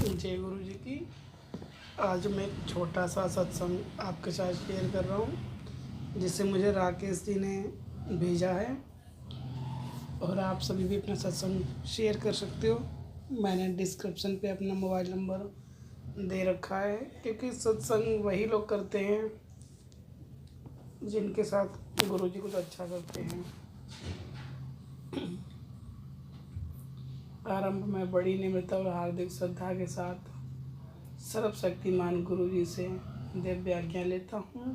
जय गुरु जी की। आज मैं एक छोटा सा सत्संग आपके साथ शेयर कर रहा हूँ, जिसे मुझे राकेश जी ने भेजा है और आप सभी भी अपना सत्संग शेयर कर सकते हो। मैंने डिस्क्रिप्शन पे अपना मोबाइल नंबर दे रखा है, क्योंकि सत्संग वही लोग करते हैं जिनके साथ गुरु जी कुछ अच्छा करते हैं। आरंभ में बड़ी निम्रता और हार्दिक श्रद्धा के साथ सर्वशक्तिमान गुरु जी से दिव्य आज्ञा लेता हूँ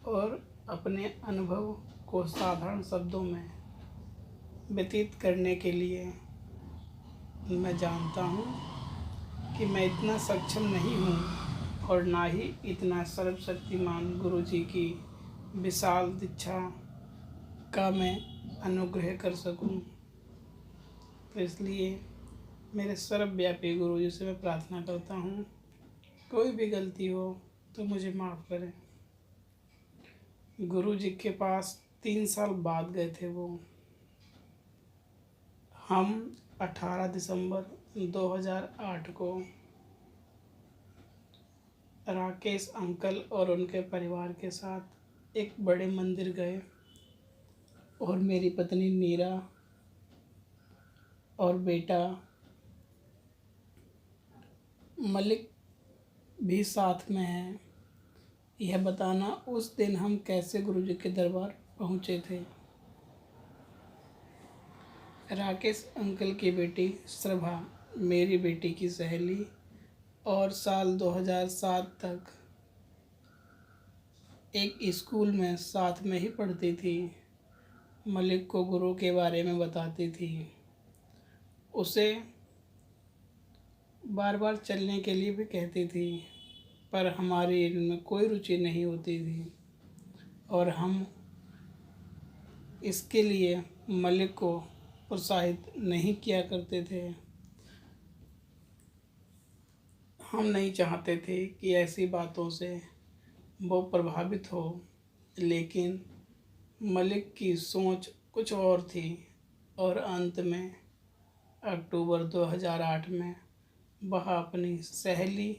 और अपने अनुभव को साधारण शब्दों में व्यतीत करने के लिए मैं जानता हूँ कि मैं इतना सक्षम नहीं हूँ और ना ही इतना सर्वशक्तिमान गुरु जी की विशाल दीक्षा का मैं अनुग्रह कर सकूँ। तो इसलिए मेरे सर्वव्यापी गुरु जी से मैं प्रार्थना करता हूँ, कोई भी गलती हो तो मुझे माफ़ करें। गुरु जी के पास 3 साल बाद गए थे वो। हम 18 दिसंबर 2008 को राकेश अंकल और उनके परिवार के साथ एक बड़े मंदिर गए और मेरी पत्नी नीरा और बेटा मलिक भी साथ में है। यह बताना उस दिन हम कैसे गुरु जी के दरबार पहुँचे थे। राकेश अंकल की बेटी श्रभा मेरी बेटी की सहेली और साल 2007 तक एक स्कूल में साथ में ही पढ़ती थी। मलिक को गुरु के बारे में बताती थी। उसे बार बार चलने के लिए भी कहती थी, पर हमारी इनमें कोई रुचि नहीं होती थी और हम इसके लिए मलिक को प्रोत्साहित नहीं किया करते थे। हम नहीं चाहते थे कि ऐसी बातों से वो प्रभावित हो, लेकिन मलिक की सोच कुछ और थी और अंत में अक्टूबर 2008 में वह अपनी सहेली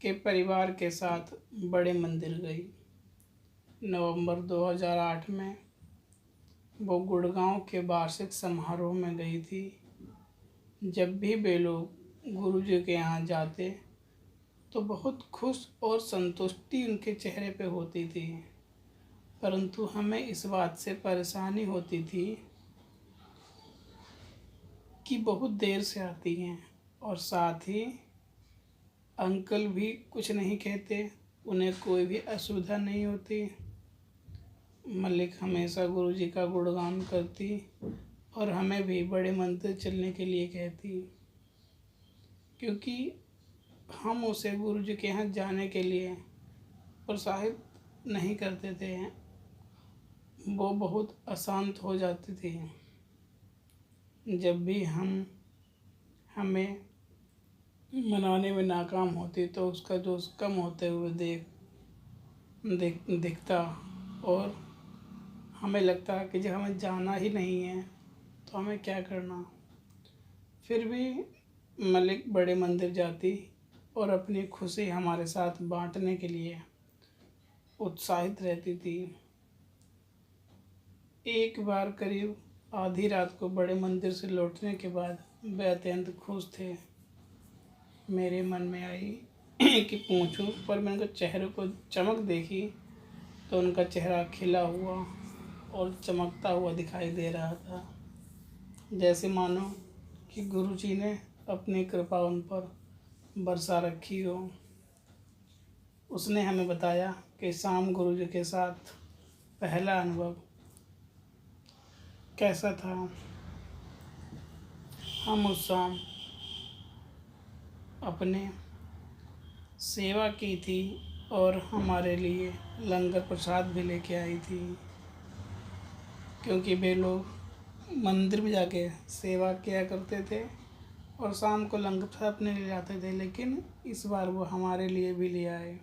के परिवार के साथ बड़े मंदिर गई। नवंबर 2008 में वो गुड़गांव के वार्षिक समारोह में गई थी। जब भी वे लोग गुरु जी के यहाँ जाते तो बहुत खुश और संतुष्टि उनके चेहरे पे होती थी, परंतु हमें इस बात से परेशानी होती थी कि बहुत देर से आती हैं और साथ ही अंकल भी कुछ नहीं कहते, उन्हें कोई भी असुविधा नहीं होती। मलिक हमेशा गुरु जी का गुणगान करती और हमें भी बड़े मंदिर चलने के लिए कहती, क्योंकि हम उसे गुरु जी के यहाँ जाने के लिए प्रोत्साहित नहीं करते थे। वो बहुत अशांत हो जाती थी जब भी हमें मनाने में नाकाम होती, तो उसका जोश कम होते हुए दिखता और हमें लगता कि जब हमें जाना ही नहीं है तो हमें क्या करना। फिर भी मलिक बड़े मंदिर जाती और अपनी खुशी हमारे साथ बांटने के लिए उत्साहित रहती थी। एक बार करीब आधी रात को बड़े मंदिर से लौटने के बाद वे अत्यंत खुश थे। मेरे मन में आई कि पूछूं, पर मैंने उनके चेहरे को चमक देखी तो उनका चेहरा खिला हुआ और चमकता हुआ दिखाई दे रहा था, जैसे मानो कि गुरु जी ने अपनी कृपा उन पर बरसा रखी हो। उसने हमें बताया कि शाम गुरु जी के साथ पहला अनुभव कैसा था। हम उस शाम अपने सेवा की थी और हमारे लिए लंगर प्रसाद भी लेके आई थी, क्योंकि वे लोग मंदिर में जाके सेवा किया करते थे और शाम को लंगर प्रसाद अपने ले जाते थे, लेकिन इस बार वो हमारे लिए भी ले आए।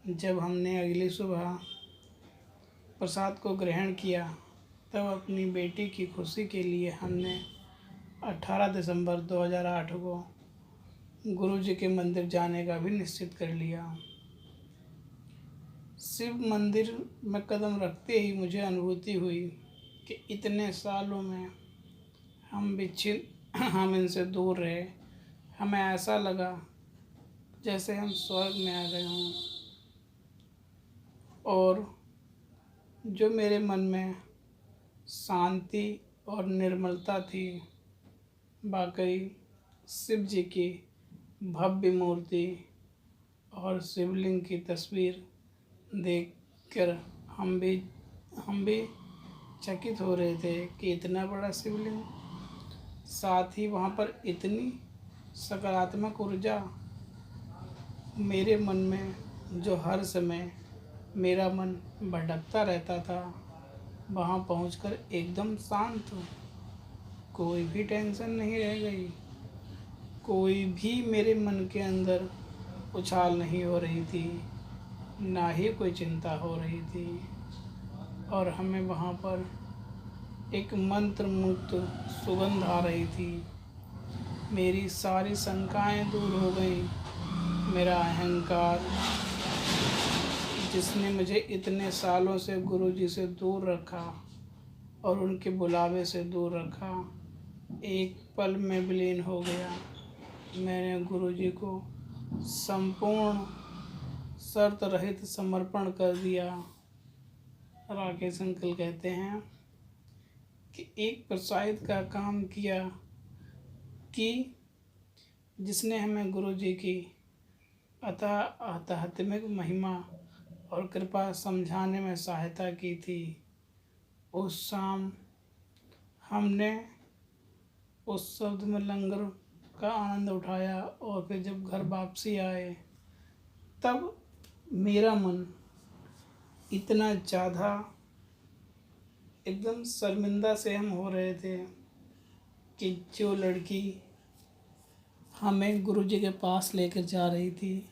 जब हमने अगली सुबह प्रसाद को ग्रहण किया तब अपनी बेटी की खुशी के लिए हमने 18 दिसंबर 2008 को गुरु जी के मंदिर जाने का भी निश्चित कर लिया। शिव मंदिर में कदम रखते ही मुझे अनुभूति हुई कि इतने सालों में हम इनसे दूर रहे। हमें ऐसा लगा जैसे हम स्वर्ग में आ गए हों। और जो मेरे मन में शांति और निर्मलता थी, वाकई शिव जी की भव्य मूर्ति और शिवलिंग की तस्वीर देखकर हम भी चकित हो रहे थे कि इतना बड़ा शिवलिंग, साथ ही वहाँ पर इतनी सकारात्मक ऊर्जा। मेरे मन में जो हर समय मेरा मन भटकता रहता था, वहाँ पहुंचकर एकदम शांत, कोई भी टेंशन नहीं रह गई, कोई भी मेरे मन के अंदर उछाल नहीं हो रही थी, ना ही कोई चिंता हो रही थी। और हमें वहाँ पर एक मंत्र मुक्त सुगंध आ रही थी। मेरी सारी शंकाएं दूर हो गई। मेरा अहंकार, जिसने मुझे इतने सालों से गुरु जी से दूर रखा और उनके बुलावे से दूर रखा, एक पल में विलीन हो गया। मैंने गुरु जी को संपूर्ण शर्त रहित समर्पण कर दिया। राकेश अंकल कहते हैं कि एक प्रसाद का काम किया कि जिसने हमें गुरु जी की आध्यात्मिक महिमा और कृपा समझाने में सहायता की थी। उस शाम हमने उस शब्द में लंगर का आनंद उठाया और फिर जब घर वापसी आए, तब मेरा मन इतना ज़्यादा एकदम शर्मिंदा से हम हो रहे थे कि जो लड़की हमें गुरु जी के पास लेकर जा रही थी,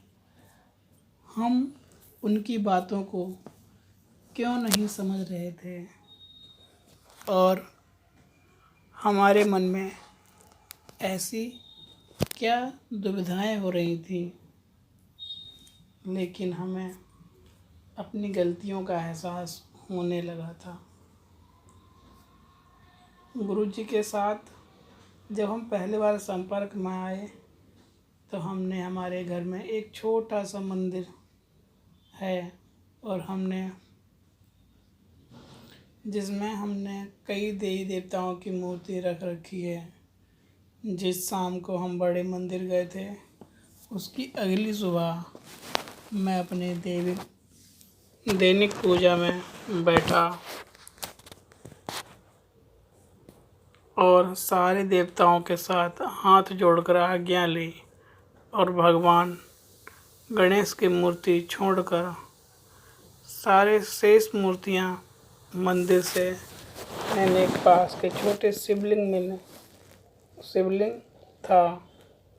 हम उनकी बातों को क्यों नहीं समझ रहे थे और हमारे मन में ऐसी क्या दुविधाएं हो रही थी। लेकिन हमें अपनी गलतियों का एहसास होने लगा था। गुरु जी के साथ जब हम पहली बार संपर्क में आए, तो हमने हमारे घर में एक छोटा सा मंदिर है और जिसमें हमने कई देवी देवताओं की मूर्ति रख रखी है। जिस शाम को हम बड़े मंदिर गए थे, उसकी अगली सुबह मैं अपने दैनिक पूजा में बैठा और सारे देवताओं के साथ हाथ जोड़कर आज्ञा ली और भगवान गणेश की मूर्ति छोड़कर सारे शेष मूर्तियाँ मंदिर से मैंने पास के छोटे शिवलिंग था,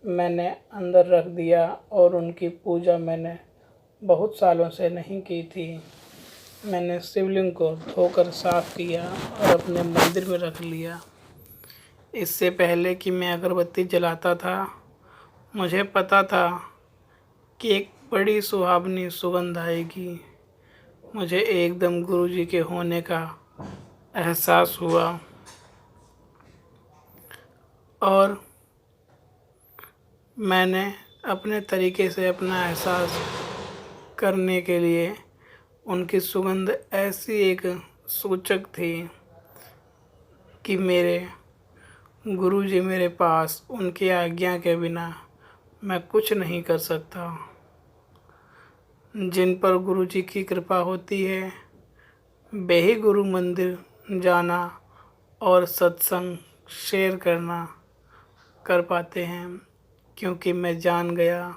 मैंने अंदर रख दिया और उनकी पूजा मैंने बहुत सालों से नहीं की थी। मैंने शिवलिंग को धोकर साफ़ किया और अपने मंदिर में रख लिया। इससे पहले कि मैं अगरबत्ती जलाता था, मुझे पता था कि एक बड़ी सुहावनी सुगंध आएगी। मुझे एकदम गुरु जी के होने का एहसास हुआ और मैंने अपने तरीके से अपना एहसास करने के लिए उनकी सुगंध ऐसी एक सूचक थी कि मेरे गुरुजी मेरे पास उनकी आज्ञा के बिना मैं कुछ नहीं कर सकता। जिन पर गुरुजी की कृपा होती है, वे ही गुरु मंदिर जाना और सत्संग शेयर करना कर पाते हैं, क्योंकि मैं जान गया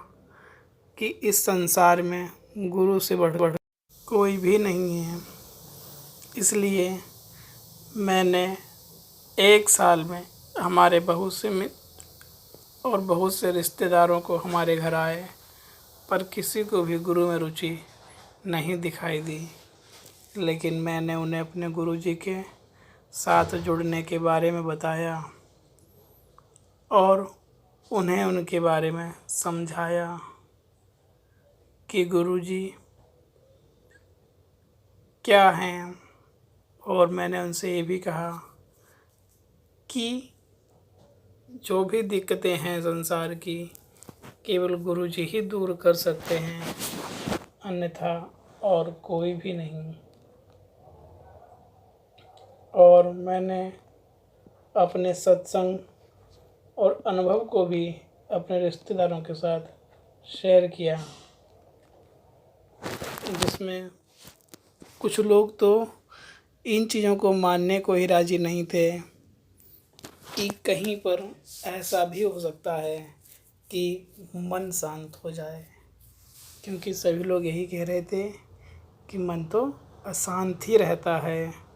कि इस संसार में गुरु से बढ़ कोई भी नहीं है। इसलिए मैंने एक साल में हमारे बहुत से मित्र और बहुत से रिश्तेदारों को हमारे घर आए, पर किसी को भी गुरु में रुचि नहीं दिखाई दी। लेकिन मैंने उन्हें अपने गुरुजी के साथ जुड़ने के बारे में बताया और उन्हें उनके बारे में समझाया कि गुरुजी क्या हैं। और मैंने उनसे ये भी कहा कि जो भी दिक्कतें हैं संसार की, केवल गुरुजी ही दूर कर सकते हैं, अन्यथा और कोई भी नहीं। और मैंने अपने सत्संग और अनुभव को भी अपने रिश्तेदारों के साथ शेयर किया, जिसमें कुछ लोग तो इन चीज़ों को मानने को ही राज़ी नहीं थे कि कहीं पर ऐसा भी हो सकता है कि मन शांत हो जाए, क्योंकि सभी लोग यही कह रहे थे कि मन तो अशांत ही रहता है।